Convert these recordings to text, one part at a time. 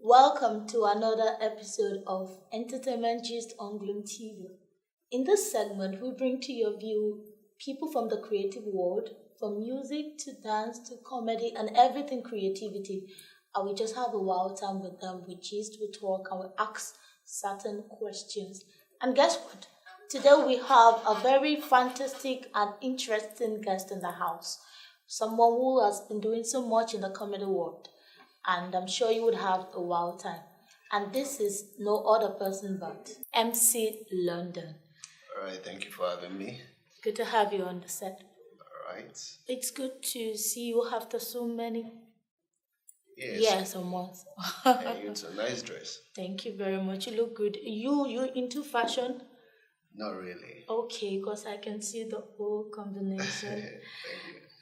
Welcome to another episode of Entertainment Gist on Gloom TV. In this segment, we bring to your view people from the creative world, from music to dance to comedy and everything creativity. And we just have a wild time with them. We gist, we talk, and we ask certain questions. And guess what? Today we have a very fantastic and interesting guest in the house. Someone who has been doing so much in the comedy world, and I'm sure you would have a wild time. And this is no other person but MC London. All right, thank you for having me. Good to have you on the set. All right. It's good to see you after so many Yes. years or months. And it's a nice dress. Thank you very much. You look good. You into fashion? Not really. Okay, because I can see the whole combination. Thank you.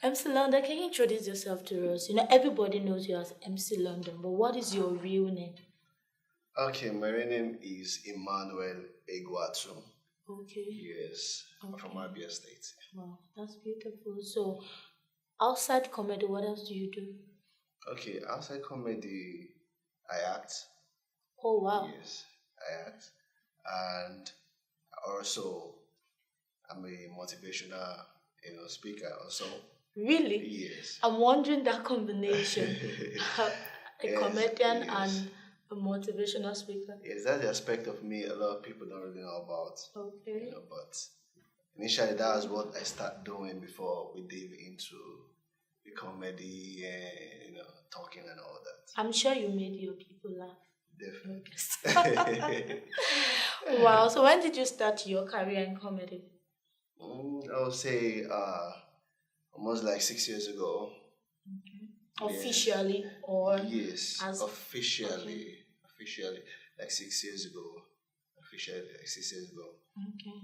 MC London, can you introduce yourself to us? Everybody knows you as MC London, but what is your real name? Okay, my real name is Emmanuel Eguatu. Okay. Yes, I'm from Okay. Abia State. Wow, that's beautiful. So, outside comedy, what else do you do? Okay, outside comedy, I act. Oh, wow. Yes, I act. And also, I'm a motivational, speaker also. Really? Yes. I'm wondering that combination. A Yes, comedian yes. and a motivational speaker. Yes, that's the aspect of me a lot of people don't really know about. Okay. But initially that was what I started doing before we dive into the comedy and talking and all that. I'm sure you made your people laugh. Definitely. Wow. So, when did you start your career in comedy? I would say almost like 6 years ago. Officially or Yes, as. officially, like 6 years ago. Officially, like 6 years ago. Okay.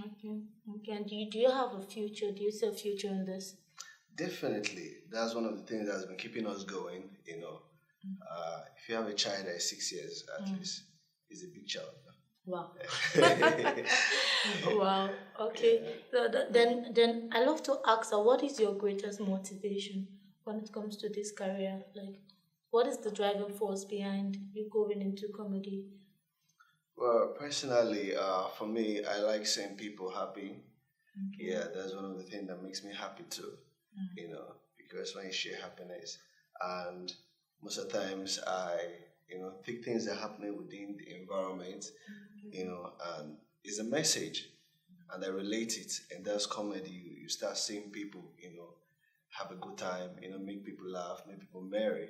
Okay. Okay. And do you have a future? Do you see a future in this? Definitely, that's one of the things that's been keeping us going. If you have a child that is 6 years, at least, is a big child. Wow. Wow. Okay. So then I love to ask her, what is your greatest motivation when it comes to this career? Like, what is the driving force behind you going into comedy? Well, personally, for me, I like seeing people happy. Okay. Yeah, that's one of the things that makes me happy too. Because when you share happiness, and most of the times I, take things that are happening within the environment, and it's a message, and I relate it, and that's comedy. You start seeing people, have a good time, make people laugh, make people merry,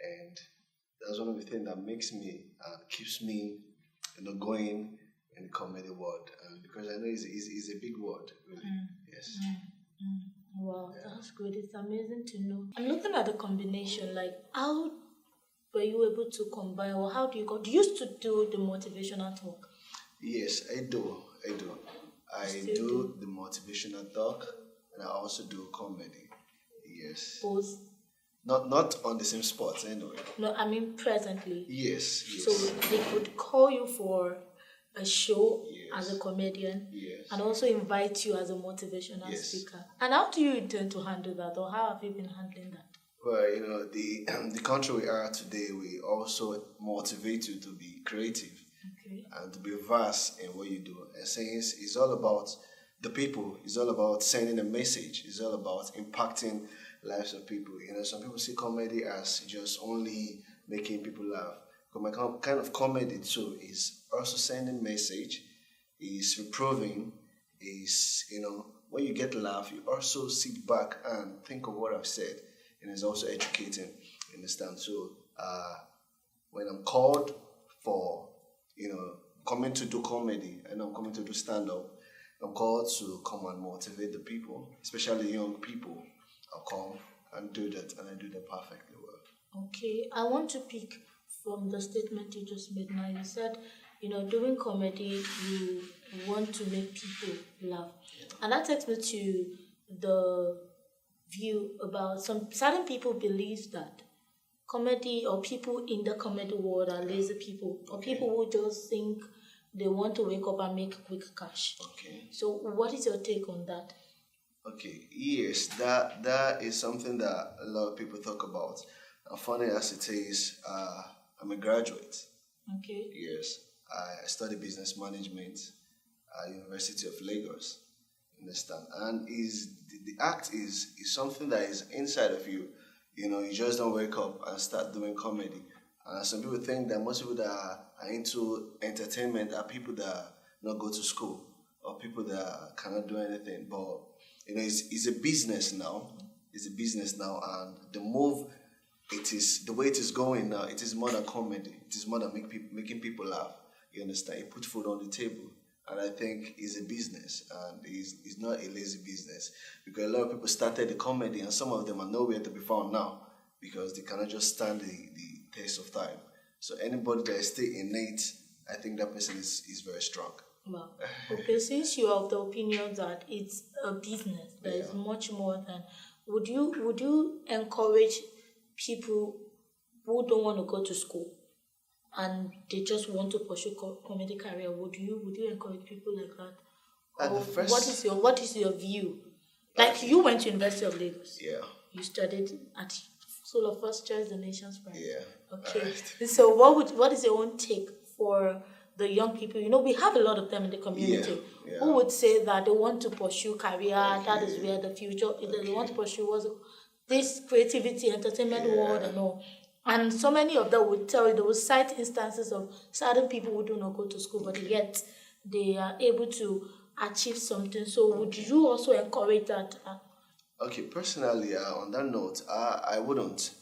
and that's one of the things that makes me and keeps me, going in the comedy world, and because I know it's a big world, really. Yes. Wow, that's good. It's amazing to know. I'm looking at the combination. Like, how were you able to combine, or how do you go? Do you used to do the motivational talk? Yes, I do. I Still do the motivational talk, and I also do comedy. Yes. Both? Not on the same spot anyway. No, I mean presently. Yes. So they could call you for a show as a Yes. comedian Yes. and also invite you as a motivational Yes. speaker. And how do you intend to handle that, or how have you been handling that? Well, the the country we are today, we also motivate you to be creative Okay. and to be vast in what you do. And since it's all about the people, it's all about sending a message, it's all about impacting lives of people. Some people see comedy as just only making people laugh. But my kind of comedy too is also sending message, is reproving, is when you get laugh, you also sit back and think of what I've said, and it's also educating. You understand? So when I'm called for coming to do comedy and I'm coming to do stand up, I'm called to come and motivate the people, especially young people. I'll come and do that, and I do that perfectly well. Okay, I want to pick from the statement you just made now. You said, doing comedy, you want to make people laugh. And that takes me to the view about some certain people believe that comedy or people in the comedy world are lazy people, or people who just think they want to wake up and make quick cash. Okay. So what is your take on that? Okay. Yes, that is something that a lot of people talk about. Funny as it is, I'm a graduate. Okay. Yes, I study business management at University of Lagos. Understand? And is the act is something that is inside of you. You just don't wake up and start doing comedy. Some people think that most people that are into entertainment are people that not go to school or people that cannot do anything. But it's a business now. It's a business now, and the move it is the way it is going now. It is more than comedy. It is more than making people laugh. You understand? You put food on the table, and I think it's a business, and it's not a lazy business because a lot of people started the comedy, and some of them are nowhere to be found now because they cannot just stand the test of time. So anybody that is still innate, I think that person is very strong. Well, okay, since you are of the opinion that it's a business, there is much more than. Would you encourage people who don't want to go to school and they just want to pursue comedy career? Would you encourage people like that? At the first, what is your view? Like you went to University of Lagos. Yeah. You studied at School of First Choice, the nation's pride. Yeah. Okay. Right. So what is your own take for the young people? We have a lot of them in the community who would say that they want to pursue career, that is where the future, they want to pursue this creativity, entertainment world and all. And so many of them would tell you, they would cite instances of certain people who do not go to school, but yet they are able to achieve something. So would you also encourage that? Okay, personally, on that note, I wouldn't,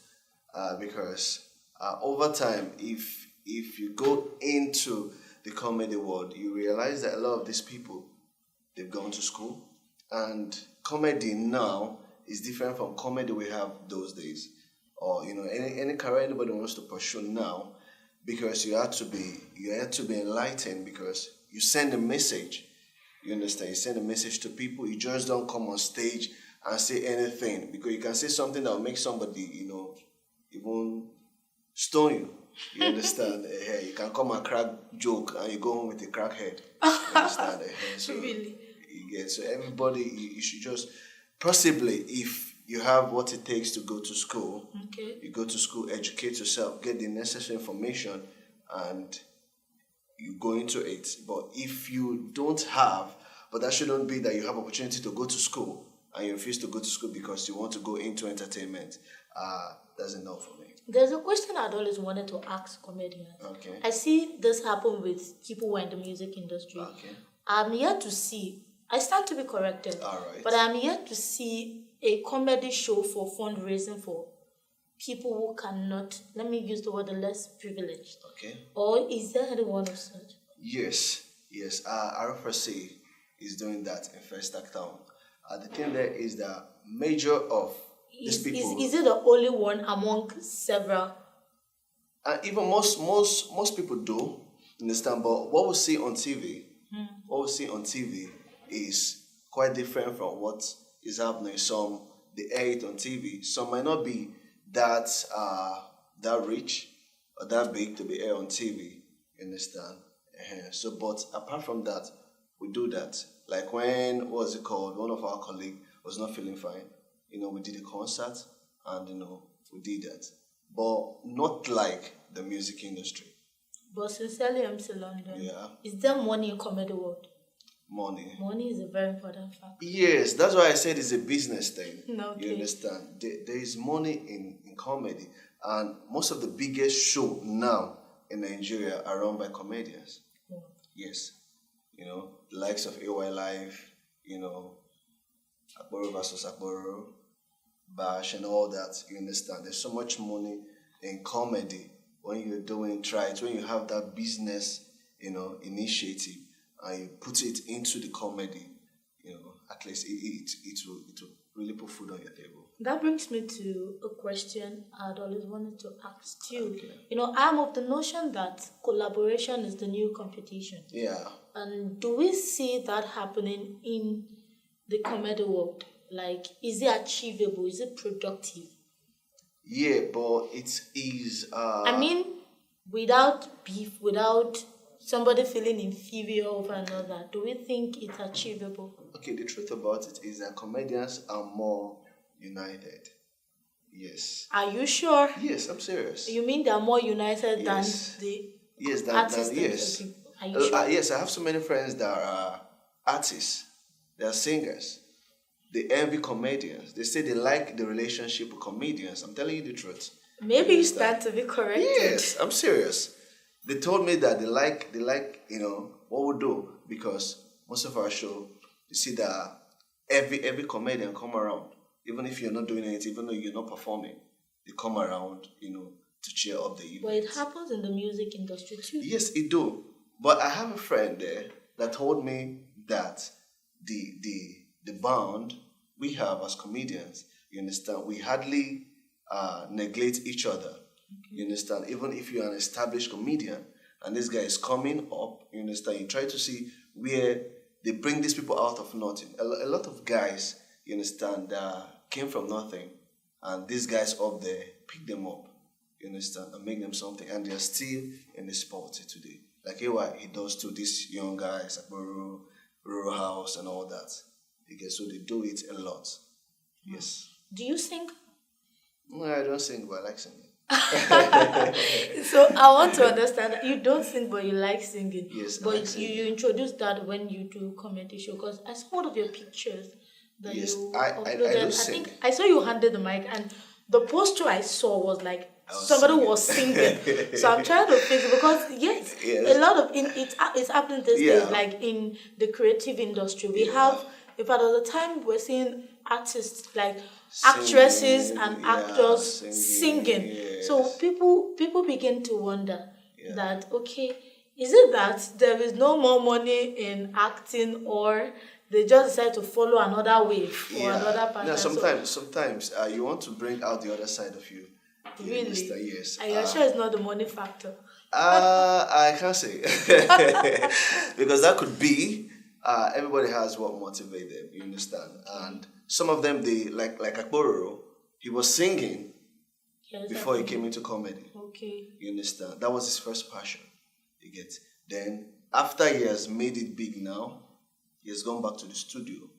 because over time, if you go into the comedy world, you realize that a lot of these people, they've gone to school, and comedy now is different from comedy we have those days, or any career anybody wants to pursue now, because you have to be enlightened, because you send a message. You understand? You send a message to people. You just don't come on stage and say anything, because you can say something that will make somebody, even stone you. You understand? You can come and crack joke and you go home with a crack head. You understand? So, really? So everybody, you should just, possibly, if you have what it takes to go to school, you go to school, educate yourself, get the necessary information, and you go into it. But if you don't have, but that shouldn't be that you have opportunity to go to school and you refuse to go to school because you want to go into entertainment. That's enough for me. There's a question I'd always wanted to ask comedians. Okay. I see this happen with people who are in the music industry. Okay. I'm yet to see, I stand to be corrected, All right. but I'm yet to see a comedy show for fundraising for people who cannot, let me use the word, the less privileged. Okay. Or is there any one of such? Yes. RFRC is doing that in First Act Town. The thing there is that major of these people... Is it the only one among several? Even most people do, understand, but what we see on TV, is quite different from what is happening. Some, they air it on TV. Some might not be that rich or that big to be aired on TV, you understand? So, but apart from that, we do that. Like when, what was it called? One of our colleagues was not feeling fine. We did a concert and, we did that. But not like the music industry. But sincerely, MC London, Yeah. is there money in comedy world? Money. Money is a very important factor. Yes, that's why I said it's a business thing. Okay. You understand? There is money in comedy. And most of the biggest show now in Nigeria are run by comedians. Yeah. Yes. The likes of AY Live, Akboro versus Akboro, Bash and all that, you understand? There's so much money in comedy when you're doing it, when you have that business, initiative, and you put it into the comedy, at least it will really put food on your table. That brings me to a question I'd always wanted to ask you. Okay. I'm of the notion that collaboration is the new competition. Yeah. And do we see that happening in the comedy world? Like, is it achievable? Is it productive? Yeah, but it is... without beef, without somebody feeling inferior over another, do we think it's achievable? Okay, the truth about it is that comedians are more united. Yes. Are you sure? Yes, I'm serious. You mean they are more united Yes. than the Yes, artists? yes. Are you sure? Yes, I have so many friends that are artists. They are singers. They envy comedians. They say they like the relationship with comedians. I'm telling you the truth. Maybe you stand to be corrected. Yes, I'm serious. They told me that they like, what we do, because most of our show, you see that every comedian come around, even if you're not doing anything, even though you're not performing, they come around, to cheer up the event. But it happens in the music industry too. Yes, it do. But I have a friend there that told me that the bond we have as comedians, you understand, we hardly neglect each other. You understand? Even if you're an established comedian and this guy is coming up, you understand, you try to see where they bring these people out of nothing. A lot of guys, you understand, came from nothing, and these guys up there pick them up, you understand, and make them something, and they're still in the sport today. Like he does to these young guys at Rural House and all that. Okay, so they do it a lot. Yes. Do you sing? No, I don't sing, but I like singing. So I want to understand that you don't sing, but you like singing. Yes, but like singing. you introduce that when you do comedy show, because I saw one of your pictures that Yes, you I uploaded. do sing. think I saw you handed the mic, and the posture I saw was like was somebody singing. was singing. So I'm trying to fix, because yes, Yes. a lot of it's happening these Yeah. days. Like in the creative industry, we have. In fact, there was a time we're seeing artists like actresses Singing, and yeah, actors singing, singing. yes. So people begin to wonder that, okay, is it that there is no more money in acting, or they just decide to follow another wave or another pattern? No, sometimes you want to bring out the other side of you. You Really? understand? Yes. Are you sure it's not the money factor? I can't say because that could be. Everybody has what motivates them. You understand? And some of them, they like Akbororo. He was singing Yes, before he came into comedy. Okay. You understand? That was his first passion. You get. Then after he has made it big now, he has gone back to the studio.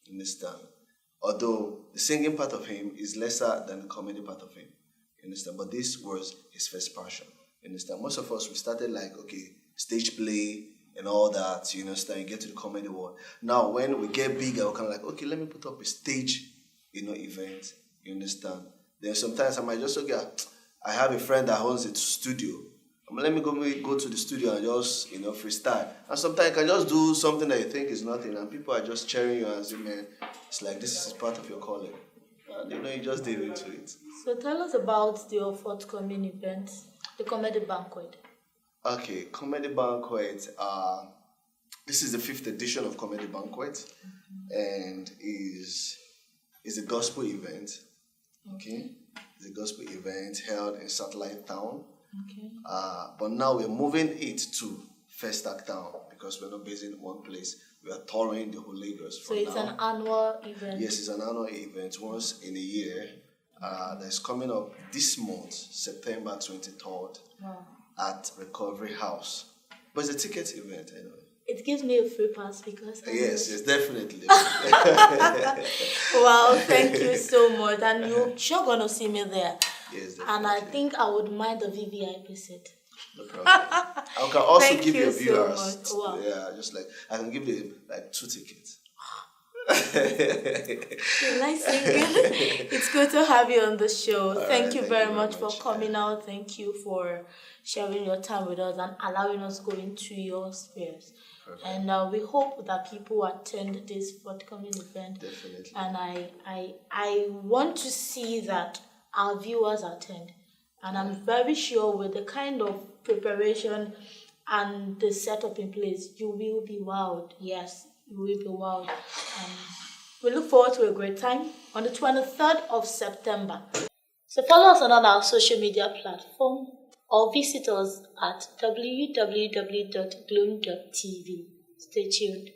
You understand? Although the singing part of him is lesser than the comedy part of him. You understand? But this was his first passion. You understand? Most of us, we started like, okay, stage play and all that, you understand? You get to the comedy world. Now, when we get bigger, we're kind of like, okay, let me put up a stage, event. You understand? Then sometimes I might just, okay, I have a friend that owns a studio. Let me go to the studio and just, freestyle. And sometimes you can just do something that you think is nothing, and people are just cheering you and say, man, it's like this is part of your calling. And, you just dive into it. So tell us about your forthcoming event, the Comedy Banquet. Okay, Comedy Banquet. This is the 5th edition of Comedy Banquet, and is a gospel event. Okay, it's a gospel event held in Satellite Town. Okay. But now we're moving it to Festac Town because we're not based in one place. We are touring the whole Lagos. So it's an annual event. Yes, it's an annual event once in a year. That's coming up this month, September 23rd. Wow. At Recovery House. But it's a ticket event, anyway. It gives me a free pass because... Yes, definitely. Wow, thank you so much. And you're sure going to see me there. Yes, definitely. And I think I would mind the VVIP seat. No problem. I can also give you viewers. So much. Wow. Yeah, just like, I can give you like 2 tickets. You like singing? It's good to have you on the show. Thank you very much for coming out. Thank you for sharing your time with us and allowing us go into your spheres. Perfect. And we hope that people attend this forthcoming event. Definitely. And I want to see that our viewers attend. And I'm very sure with the kind of preparation and the setup in place, you will be wowed. Yes, you will be wowed. We look forward to a great time on the 23rd of September. So follow us on all our social media platforms or visit us at www.gloom.tv. Stay tuned.